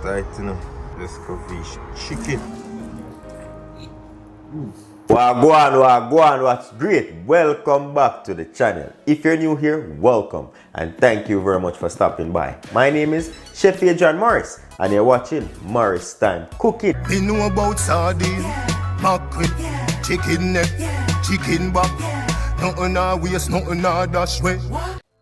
tight, you know. Escovitch chicken. Wagwan, what's great? Welcome back to the channel. If you're new here, welcome and thank you very much for stopping by. My name is Chef Adrian Morris and you're watching Morris Time Cooking. We know about sardine, mackerel, chicken neck, chicken back. Nothing I waste, nothing I dash way.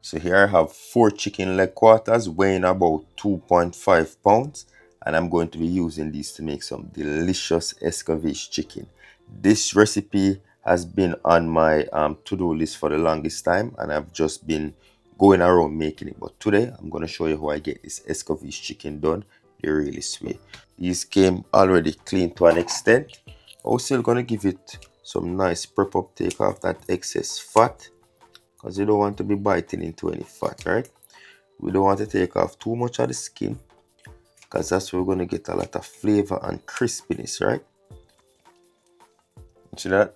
So here I have 4 chicken leg quarters weighing about 2.5 pounds and I'm going to be using these to make some delicious Escovitch chicken. This recipe has been on my to-do list for the longest time and I've just been going around making it. But today I'm going to show you how I get this Escovitch chicken done the realest way. These came already clean to an extent. I'm still going to give it some nice prep up, take off that excess fat. Because you don't want to be biting into any fat, right? We don't want to take off too much of the skin because that's where we're going to get a lot of flavor and crispiness, right? See that?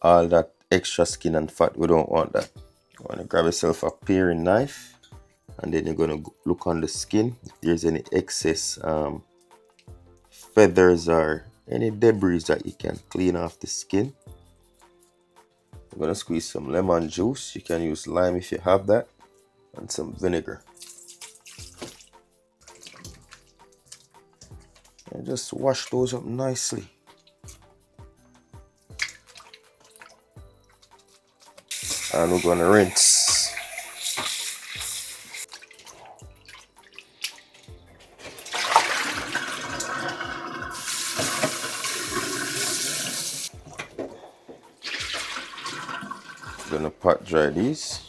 All that extra skin and fat, we don't want that. You want to grab yourself a paring knife and then you're going to look on the skin. If there's any excess feathers or any debris that you can clean off the skin. I'm going to squeeze some lemon juice. You can use lime if you have that. And some vinegar. And just wash those up nicely. And we're going to rinse. Gonna pot dry these.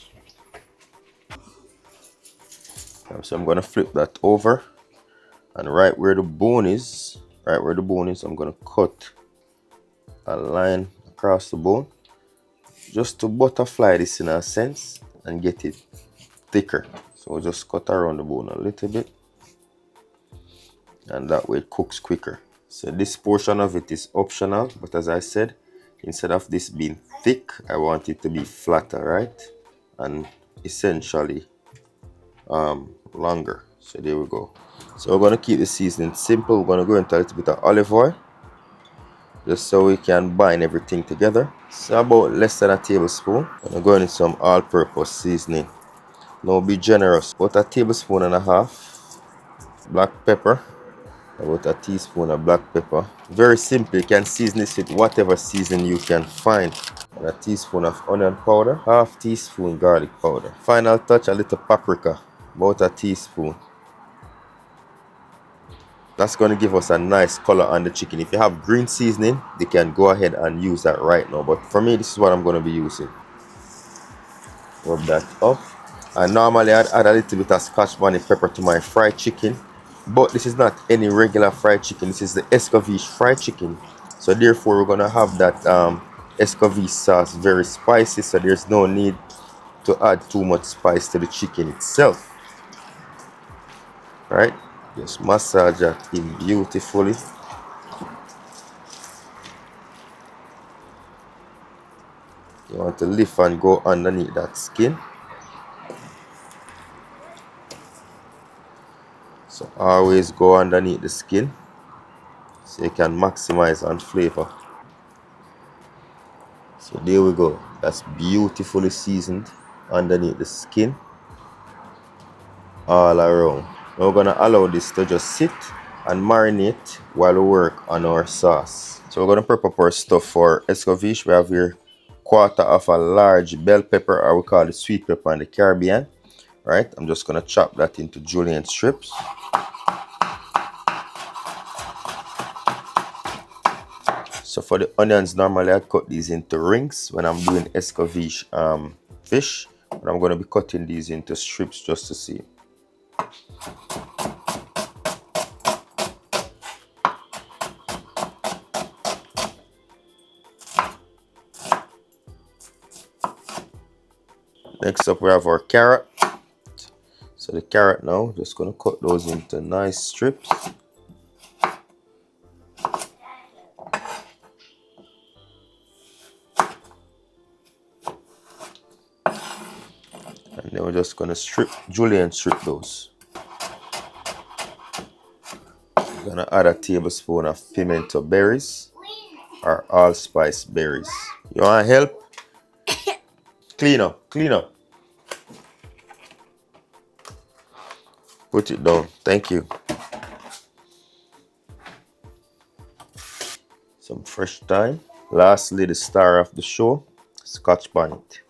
So I'm gonna flip that over, and right where the bone is, I'm gonna cut a line across the bone, just to butterfly this in a sense and get it thicker. So we'll just cut around the bone a little bit, and that way it cooks quicker. So this portion of it is optional, but as I said, instead of this being thick, I want it to be flatter, right? And essentially longer. So there we go. So we're going to keep the seasoning simple. We're going to go into a little bit of olive oil just so we can bind everything together. So about less than a tablespoon. I'm going to go in some all-purpose seasoning. Now be generous. About a tablespoon and a half black pepper. About a teaspoon of black pepper. Very simple. You can season this with whatever seasoning you can find. And a teaspoon of onion powder. Half teaspoon garlic powder. Final touch, a little paprika. About a teaspoon. That's going to give us a nice color on the chicken. If you have green seasoning, you can go ahead and use that right now. But for me, this is what I'm going to be using. Rub that up. And normally I'd add a little bit of scotch bonnet pepper to my fried chicken. But this is not any regular fried chicken. This is the Escovitch fried chicken. So therefore, we're going to have that Escovitch sauce very spicy. So there's no need to add too much spice to the chicken itself. Right? Just massage that in beautifully. You want to lift and go underneath that skin. So always go underneath the skin so you can maximize on flavor. So there we go. That's beautifully seasoned underneath the skin all around. Now we're going to allow this to just sit and marinate while we work on our sauce. So we're going to prep up our stuff for Escovitch. We have here quarter of a large bell pepper, or we call it sweet pepper in the Caribbean. Right? I'm just going to chop that into julienne strips. So for the onions, normally I cut these into rings when I'm doing Escovitch fish. But I'm going to be cutting these into strips just to see. Next up we have our carrot. So the carrot now, just going to cut those into nice strips. And then we're just going to julienne strip those. Gonna add a tablespoon of pimento berries or allspice berries. You want help? Clean up, clean up. Put it down. Thank you. Some fresh thyme. Lastly, the star of the show, Scotch bonnet.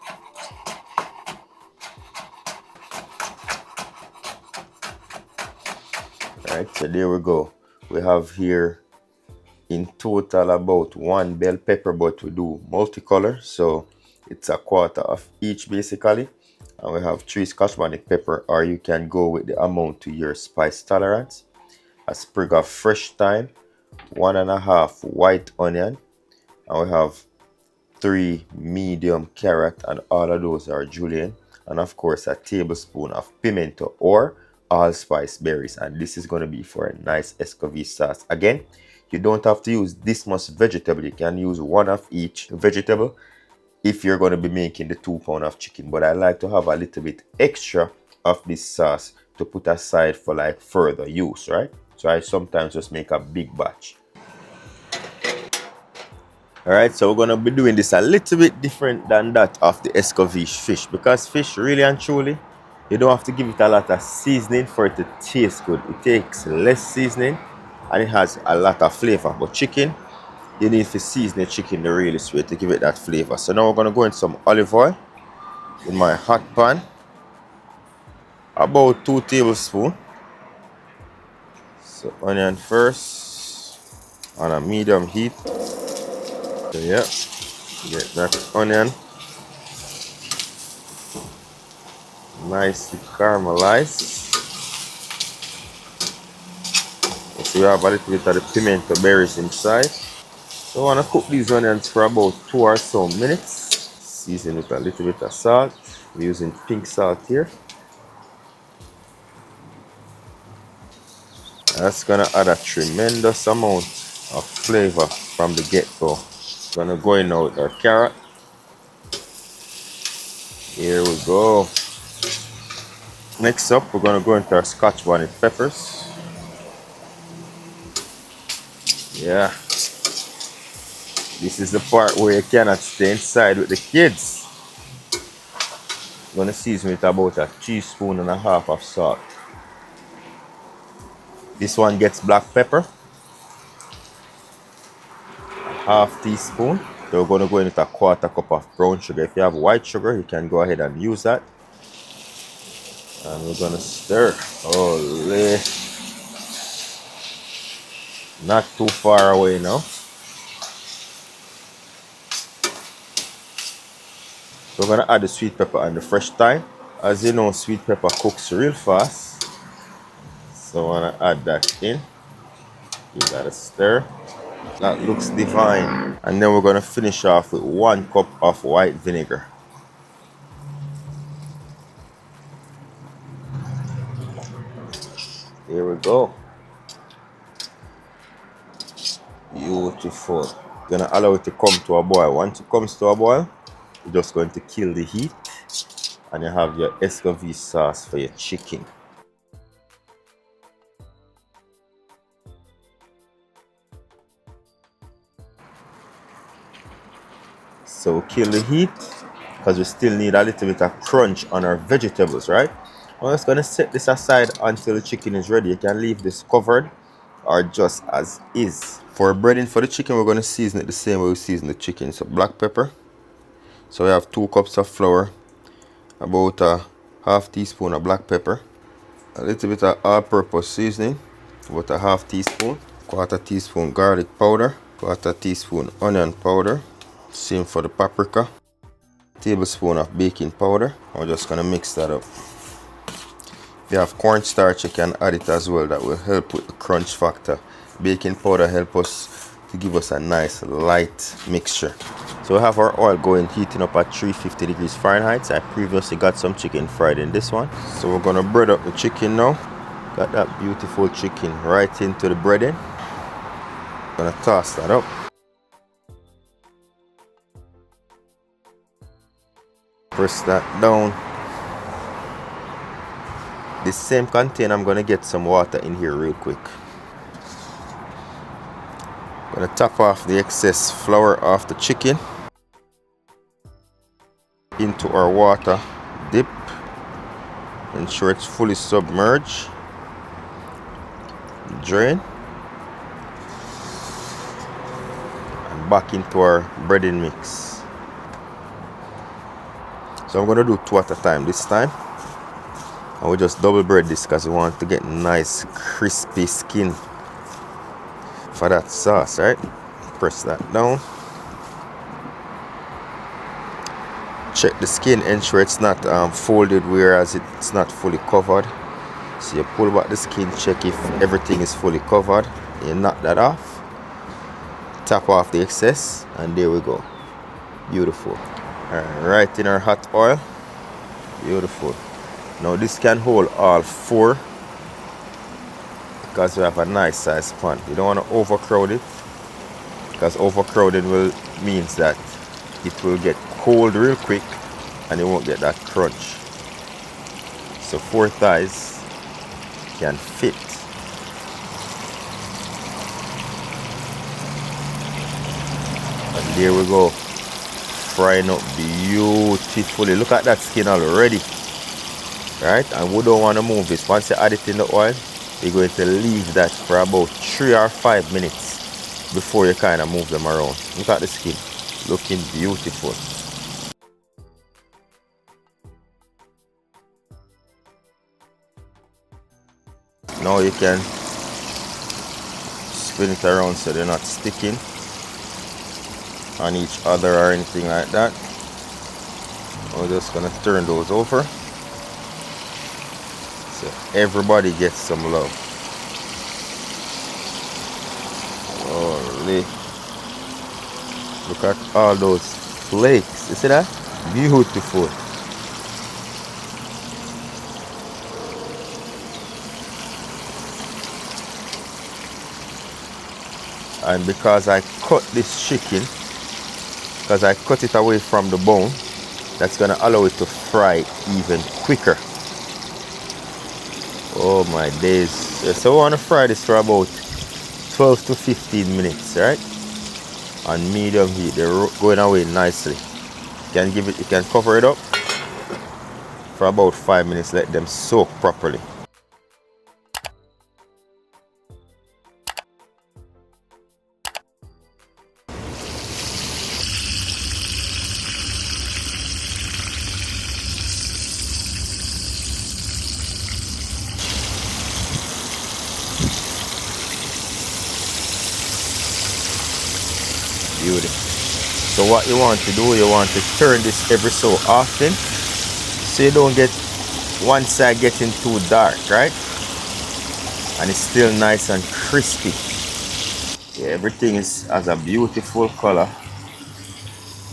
Alright, so there we go. We have here in total about 1 bell pepper, but we do multicolor, so it's a quarter of each basically. And we have 3 Scotch bonnet pepper, or you can go with the amount to your spice tolerance. A sprig of fresh thyme, 1.5 white onion, and we have 3 medium carrot, and all of those are julienne, and of course a tablespoon of pimento or allspice berries. And this is going to be for a nice Escovitch sauce. Again, you don't have to use this much vegetable. You can use one of each vegetable if you're going to be making the 2 pounds of chicken, but I like to have a little bit extra of this sauce to put aside for like further use, right? So I sometimes just make a big batch. Alright, so we're gonna be doing this a little bit different than that of the Escovitch fish, because fish really and truly, you don't have to give it a lot of seasoning for it to taste good. It takes less seasoning and it has a lot of flavor. But chicken, you need to season the chicken the really sweet to give it that flavor. So now we're gonna go in some olive oil in my hot pan, about 2 tablespoons. So onion first on a medium heat. So yeah, get that onion nicely caramelized. So you have a little bit of the pimento berries inside. So I want to cook these onions for about 2 or so minutes. Season with a little bit of salt. We're using pink salt here. That's gonna add a tremendous amount of flavor from the get-go. Gonna go in now with our carrot. Here we go. Next up, we're gonna go into our Scotch bonnet peppers. Yeah. This is the part where you cannot stay inside with the kids. I'm gonna season with about a 1.5 teaspoons of salt. This one gets black pepper, 1/2 teaspoon. So we're gonna go in with a 1/4 cup of brown sugar. If you have white sugar, you can go ahead and use that. And we're gonna stir. Holy. Not too far away now. So we're gonna add the sweet pepper and the fresh thyme. As you know, sweet pepper cooks real fast. So I wanna add that in. Give that a stir. That looks divine. And then we're gonna finish off with 1 cup of white vinegar. Here we go. Beautiful. Gonna allow it to come to a boil. Once it comes to a boil, you're just going to kill the heat and you have your Escovitch sauce for your chicken. So kill the heat because we still need a little bit of crunch on our vegetables, right? I'm just gonna set this aside until the chicken is ready. You can leave this covered or just as is. For breading for the chicken, we're gonna season it the same way we season the chicken. So black pepper. So we have 2 cups of flour, about a 1/2 teaspoon of black pepper, a little bit of all-purpose seasoning, about a 1/2 teaspoon, 1/4 teaspoon garlic powder, 1/4 teaspoon onion powder, same for the paprika, tablespoon of baking powder. We're just gonna mix that up. If you have cornstarch, you can add it as well. That will help with the crunch factor. Baking powder help us to give us a nice light mixture. So we have our oil going, heating up at 350 degrees Fahrenheit. I previously got some chicken fried in this one. So we're gonna bread up the chicken now. Got that beautiful chicken right into the breading. Gonna toss that up. Press that down. This same container, I'm gonna get some water in here real quick. Gonna top off the excess flour off the chicken into our water dip. Ensure it's fully submerged. Drain. And back into our breading mix. So I'm gonna do 2 at a time this time. And we just double bread this because we want to get nice crispy skin for that sauce, right? Press that down. Check the skin, ensure it's not folded whereas it's not fully covered. So you pull back the skin, check if everything is fully covered. You knock that off, tap off the excess, and there we go. Beautiful. Right in our hot oil. Beautiful. Now this can hold all 4 because we have a nice size pan. You don't want to overcrowd it because overcrowding means that it will get cold real quick and you won't get that crunch. So 4 thighs can fit. And there we go, frying up beautifully. Look at that skin already, right? And we don't want to move this. Once you add it in the oil, you're going to leave that for about 3 or 5 minutes before you kind of move them around. Look at the skin, looking beautiful. Now you can spin it around so they're not sticking on each other or anything like that. We're just gonna turn those over so everybody gets some love. Holy, look at all those flakes. You see that? Beautiful. And because I cut this chicken, because I cut it away from the bone, that's gonna allow it to fry even quicker. Oh my days. So we want to fry this for about 12 to 15 minutes, right? On medium heat. They're going away nicely. You can cover it up for about 5 minutes, let them soak properly. Beautiful. So what you want to do, you want to turn this every so often so you don't get one side getting too dark, right? And it's still nice and crispy. Yeah, everything has a beautiful color.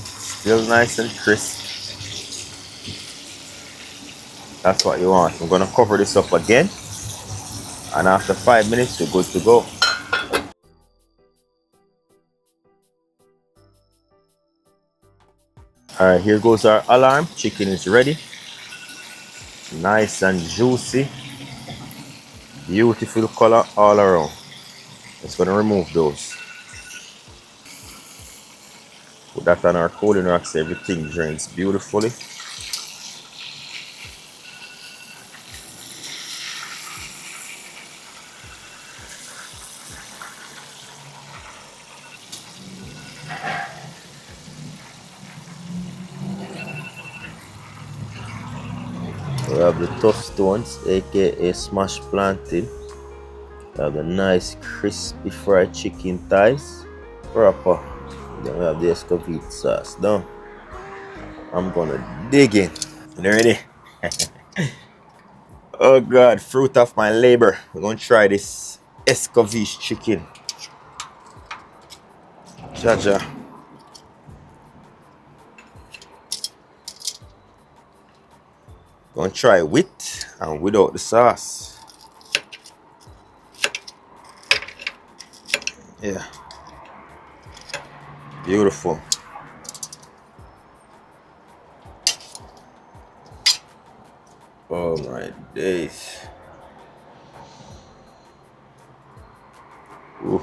Still nice and crisp. That's what you want. I'm gonna cover this up again, and after 5 minutes you're good to go. Alright, here goes our alarm. Chicken is ready. Nice and juicy. Beautiful color all around. Just gonna remove those. Put that on our cooling rack so everything drains beautifully. We have the tough stones, aka smashed plantain. We have the nice crispy fried chicken thighs. Proper. Then we have the Escovitch sauce. Now, I'm gonna dig in. You ready? Oh God, fruit of my labor. We're gonna try this Escovitch chicken. Jaja. Gonna try with and without the sauce. Yeah. Beautiful. Oh my days. Ooh.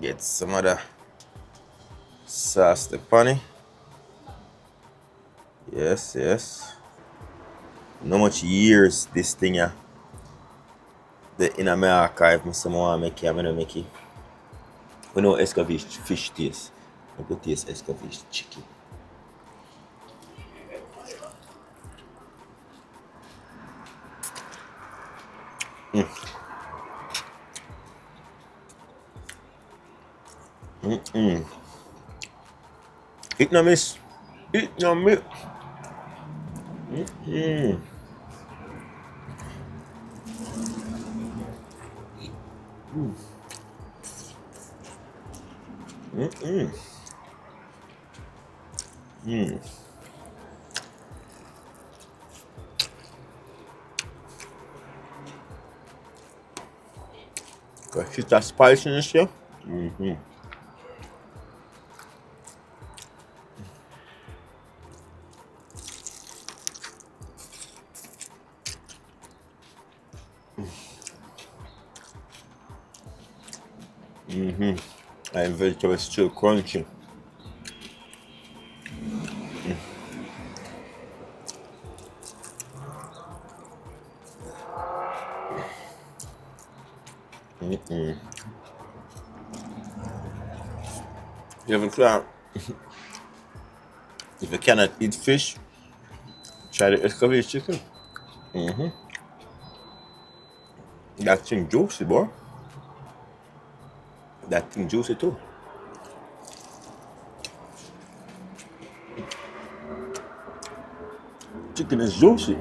Get some other sauce the funny. Yes, yes. No much years this thing yeah. The in my archive, I say I want to make it, I'm gonna make it. We know Escovitch fish taste. I go taste Escovitch chicken. It no miss. It no miss. Cause it's that spiciness here. And vegetables still crunchy. You ever try? If you cannot eat fish, try the Escovitch chicken. That thing juicy, boy. That thing juicy too. Chicken is juicy.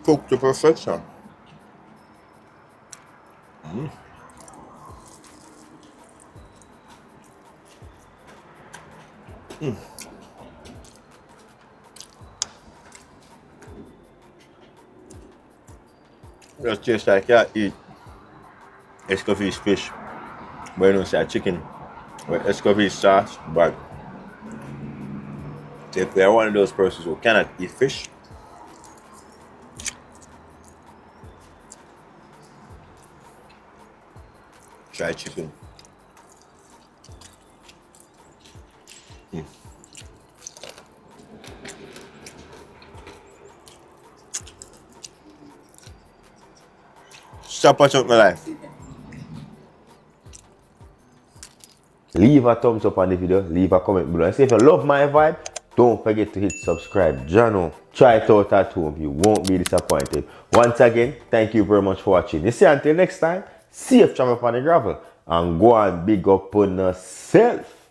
Cooked to perfection. Just tastes like I eat Escovitch fish. But you don't say chicken with Escovitch sauce. But if you're one of those persons who cannot eat fish, try chicken. Stop watching my life. Leave a thumbs up on the video, leave a comment below. And say if you love my vibe, don't forget to hit subscribe. Jano, try it out at home. You won't be disappointed. Once again, thank you very much for watching. You see, until next time, safe travel upon the gravel. And go and big up on yourself.